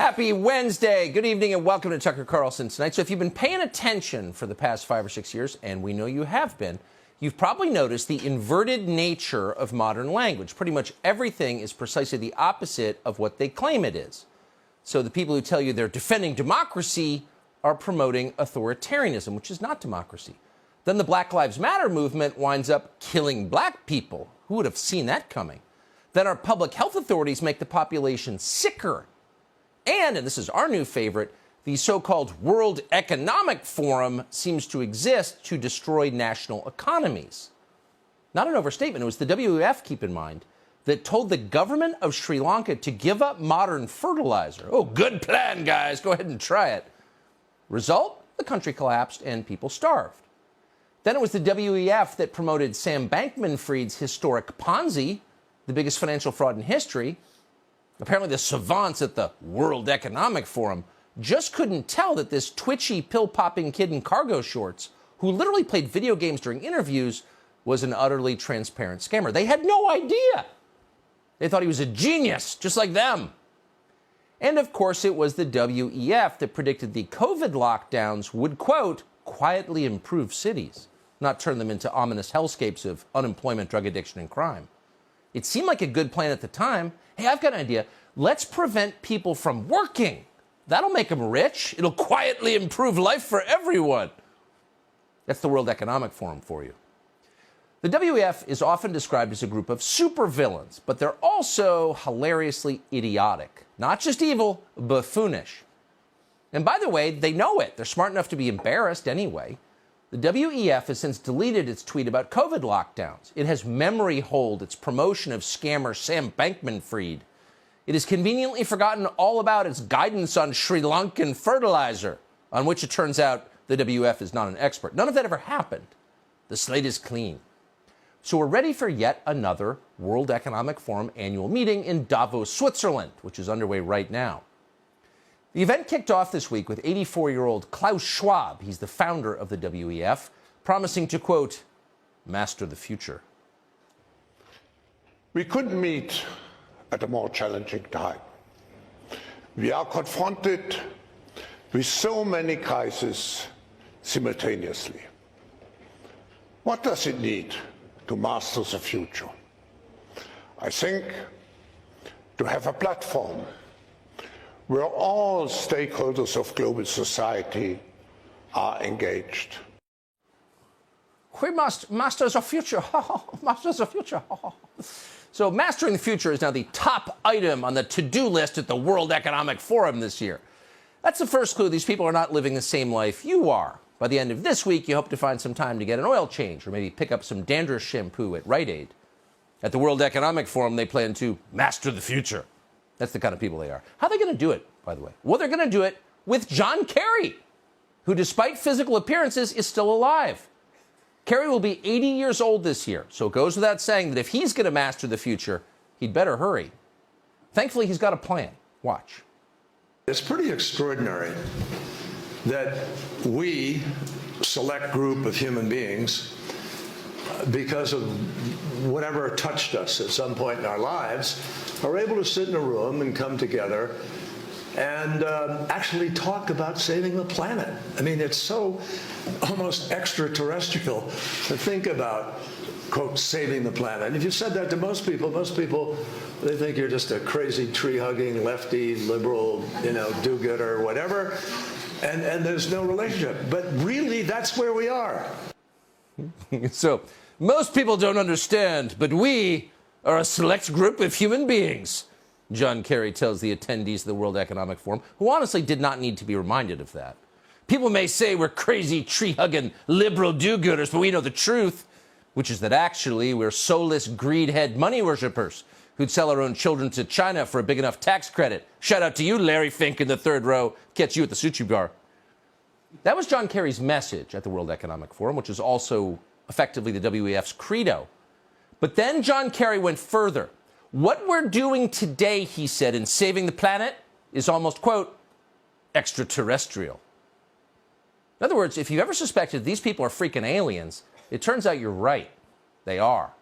Happy Wednesday. Good evening and welcome to Tucker Carlson tonight. So if you've been paying attention for the past 5 or 6 years, and we know you have been, you've probably noticed the inverted nature of modern language. Pretty much everything is precisely the opposite of what they claim it is. So the people who tell you they're defending democracy are promoting authoritarianism, which is not democracy. Then the Black Lives Matter movement winds up killing black people. Who would have seen that coming? Then our public health authorities make the population sicker. And this is our new favorite, the so-called World Economic Forum seems to exist to destroy national economies. Not an overstatement. It was the WEF, keep in mind, that told the government of Sri Lanka to give up modern fertilizer. Oh, good plan, guys. Go ahead and try it. Result? The country collapsed and people starved. Then it was the WEF that promoted Sam Bankman-Fried's historic Ponzi, the biggest financial fraud in history. Apparently the savants at the World Economic Forum just couldn't tell that this twitchy, pill-popping kid in cargo shorts, who literally played video games during interviews, was an utterly transparent scammer. They had no idea. They thought he was a genius, just like them. And of course, it was the WEF that predicted the COVID lockdowns would, quote, quietly improve cities, not turn them into ominous hellscapes of unemployment, drug addiction, and crime. It seemed like a good plan at the time. Hey, I've got an idea. Let's prevent people from working. That'll make them rich. It'll quietly improve life for everyone. That's the World Economic Forum for you. The WEF is often described as a group of supervillains, but they're also hilariously idiotic. Not just evil, buffoonish. And by the way, they know it. They're smart enough to be embarrassed anyway. The WEF has since deleted its tweet about COVID lockdowns. It has memory holed its promotion of scammer Sam Bankman-Fried. It has conveniently forgotten all about its guidance on Sri Lankan fertilizer, on which it turns out the WEF is not an expert. None of that ever happened. The slate is clean. So we're ready for yet another World Economic Forum annual meeting in Davos, Switzerland, which is underway right now. The event kicked off this week with 84-year-old Klaus Schwab, he's the founder of the WEF, promising to, quote, master the future. We couldn't meet at a more challenging time. We are confronted with so many crises simultaneously. What does it need to master the future? I think to have a platform where all stakeholders of global society are engaged. We must master the future. Master the future. So mastering the future is now the top item on the to-do list at the World Economic Forum this year. That's the first clue. These people are not living the same life you are. By the end of this week, you hope to find some time to get an oil change or maybe pick up some dandruff shampoo at Rite Aid. At the World Economic Forum, they plan to master the future. That's the kind of people they are. How are they going to do it, by the way? Well, they're going to do it with John Kerry, who, despite physical appearances, is still alive. Kerry will be 80 years old this year, so it goes without saying that if he's going to master the future, he'd better hurry. Thankfully, he's got a plan. Watch. It's pretty extraordinary that we, select group of human beings, because of whatever touched us at some point in our lives, are able to sit in a room and come together and actually talk about saving the planet. I mean, it's so almost extraterrestrial to think about, quote, saving the planet. And if you said that to most people, they think you're just a crazy tree-hugging, lefty, liberal, do-gooder, whatever, and there's no relationship. But really, that's where we are. So, most people don't understand, but we are a select group of human beings, John Kerry tells the attendees of the World Economic Forum, who honestly did not need to be reminded of that. People may say we're crazy, tree-hugging, liberal do-gooders, but we know the truth, which is that actually we're soulless, greed-head money worshippers who'd sell our own children to China for a big enough tax credit. Shout out to you, Larry Fink, in the third row. Catch you at the sushi bar. That was John Kerry's message at the World Economic Forum, which is also effectively the WEF's credo. But then John Kerry went further. What we're doing today, he said, in saving the planet is almost, quote, extraterrestrial. In other words, if you ever suspected these people are freaking aliens, it turns out you're right. They are.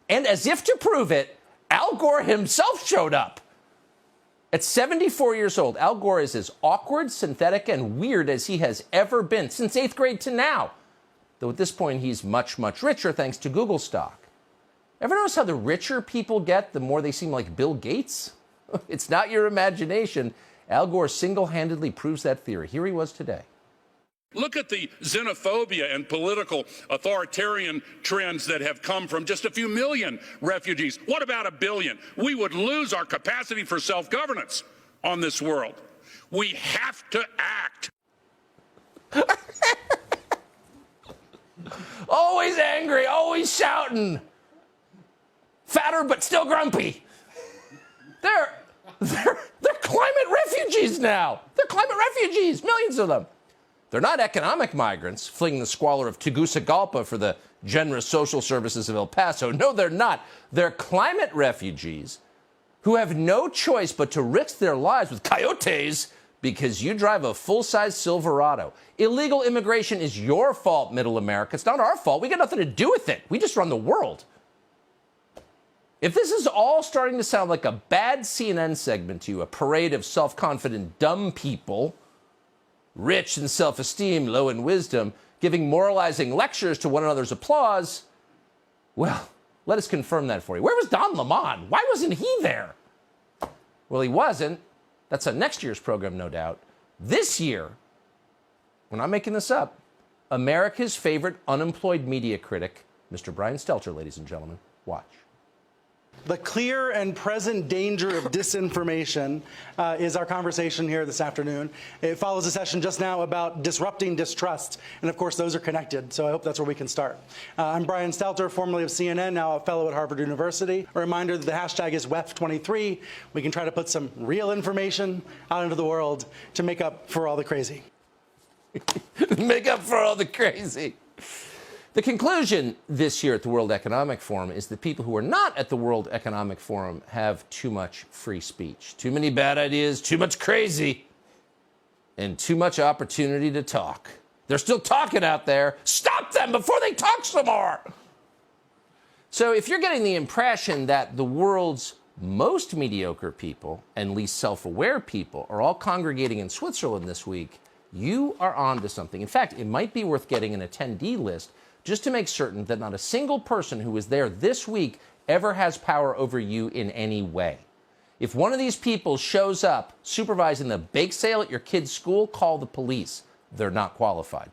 And as if to prove it, Al Gore himself showed up. At 74 years old, Al Gore is as awkward, synthetic, and weird as he has ever been since 8th grade to now. Though at this point, he's much, much richer thanks to Google stock. Ever notice how the richer people get, the more they seem like Bill Gates? It's not your imagination. Al Gore single-handedly proves that theory. Here he was today. Look at the xenophobia and political authoritarian trends that have come from just a few million refugees. What about a billion? We would lose our capacity for self-governance on this world. We have to act. Always angry, always shouting. Fatter but still grumpy. They're climate refugees now. They're climate refugees, millions of them. They're not economic migrants fleeing the squalor of Tegucigalpa for the generous social services of El Paso. No, they're not. They're climate refugees who have no choice but to risk their lives with coyotes because you drive a full-size Silverado. Illegal immigration is your fault, Middle America. It's not our fault. We got nothing to do with it. We just run the world. If this is all starting to sound like a bad CNN segment to you, a parade of self-confident dumb people, rich in self-esteem, low in wisdom, giving moralizing lectures to one another's applause, well, let us confirm that for you. Where was Don Lemon? Why wasn't he there? Well, he wasn't. That's on next year's program, no doubt. This year, we're not making this up, America's favorite unemployed media critic, Mr. Brian Stelter, ladies and gentlemen. Watch. The clear and present danger of disinformation is our conversation here this afternoon. It follows a session just now about disrupting distrust, and of course those are connected, so I hope that's where we can start. I'm Brian Stelter, formerly of CNN, now a fellow at Harvard University. A reminder that the hashtag is WEF23. We can try to put some real information out into the world to make up for all the crazy. Make up for all the crazy. The conclusion this year at the World Economic Forum is that people who are not at the World Economic Forum have too much free speech, too many bad ideas, too much crazy, and too much opportunity to talk. They're still talking out there. Stop them before they talk some more. So if you're getting the impression that the world's most mediocre people and least self-aware people are all congregating in Switzerland this week, you are on to something. In fact, it might be worth getting an attendee list just to make certain that not a single person who was there this week ever has power over you in any way. If one of these people shows up supervising the bake sale at your kid's school, call the police. They're not qualified.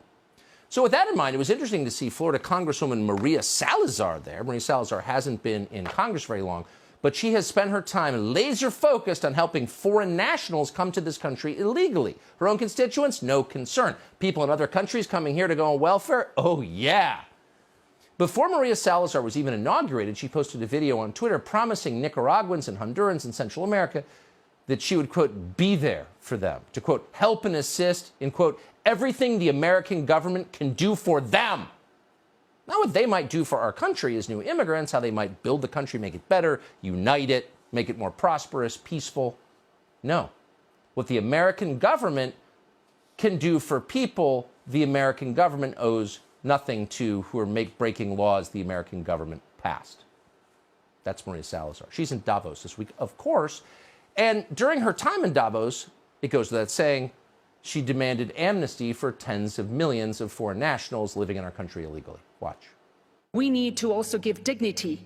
So with that in mind, it was interesting to see Florida Congresswoman Maria Salazar there. Maria Salazar hasn't been in Congress very long, but she has spent her time laser focused on helping foreign nationals come to this country illegally. Her own constituents, no concern. People in other countries coming here to go on welfare, oh yeah. Before Maria Salazar was even inaugurated, she posted a video on Twitter promising Nicaraguans and Hondurans in Central America that she would, quote, be there for them, to, quote, help and assist in, quote, everything the American government can do for them. Not what they might do for our country as new immigrants, how they might build the country, make it better, unite it, make it more prosperous, peaceful. No. What the American government can do for people, the American government owes nothing to who are breaking laws the American government passed. That's Maria Salazar. She's in Davos this week, of course. And during her time in Davos, it goes without saying, she demanded amnesty for tens of millions of foreign nationals living in our country illegally. Watch. We need to also give dignity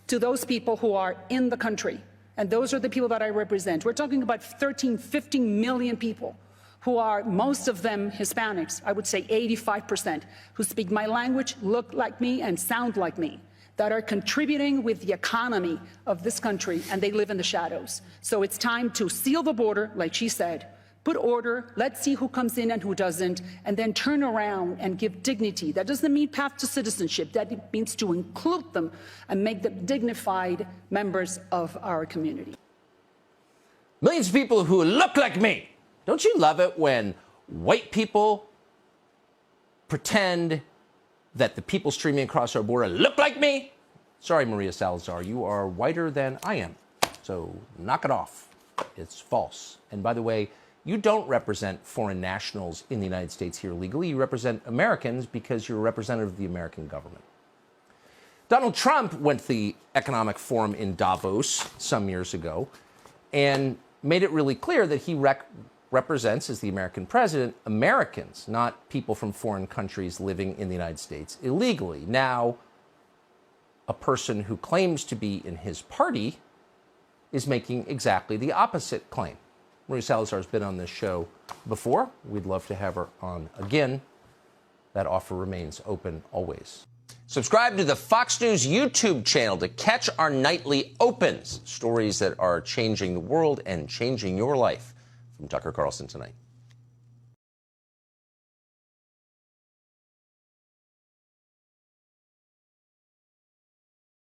to those people who are in the country. And those are the people that I represent. We're talking about 13, 15 million people who are, most of them Hispanics, I would say 85%, who speak my language, look like me, and sound like me, that are contributing with the economy of this country, and they live in the shadows. So it's time to seal the border, like she said, put order, let's see who comes in and who doesn't, and then turn around and give dignity. That doesn't mean path to citizenship. That means to include them and make them dignified members of our community. Millions of people who look like me. Don't you love it when white people pretend that the people streaming across our border look like me? Sorry, Maria Salazar, you are whiter than I am. So knock it off. It's false. And by the way, you don't represent foreign nationals in the United States here legally. You represent Americans because you're a representative of the American government. Donald Trump went to the Economic Forum in Davos some years ago, and made it really clear that he represents, as the American president, Americans, not people from foreign countries living in the United States illegally. Now, a person who claims to be in his party is making exactly the opposite claim. Maria Salazar has been on this show before. We'd love to have her on again. That offer remains open always. Subscribe to the Fox News YouTube channel to catch our nightly opens, stories that are changing the world and changing your life. From Tucker Carlson Tonight.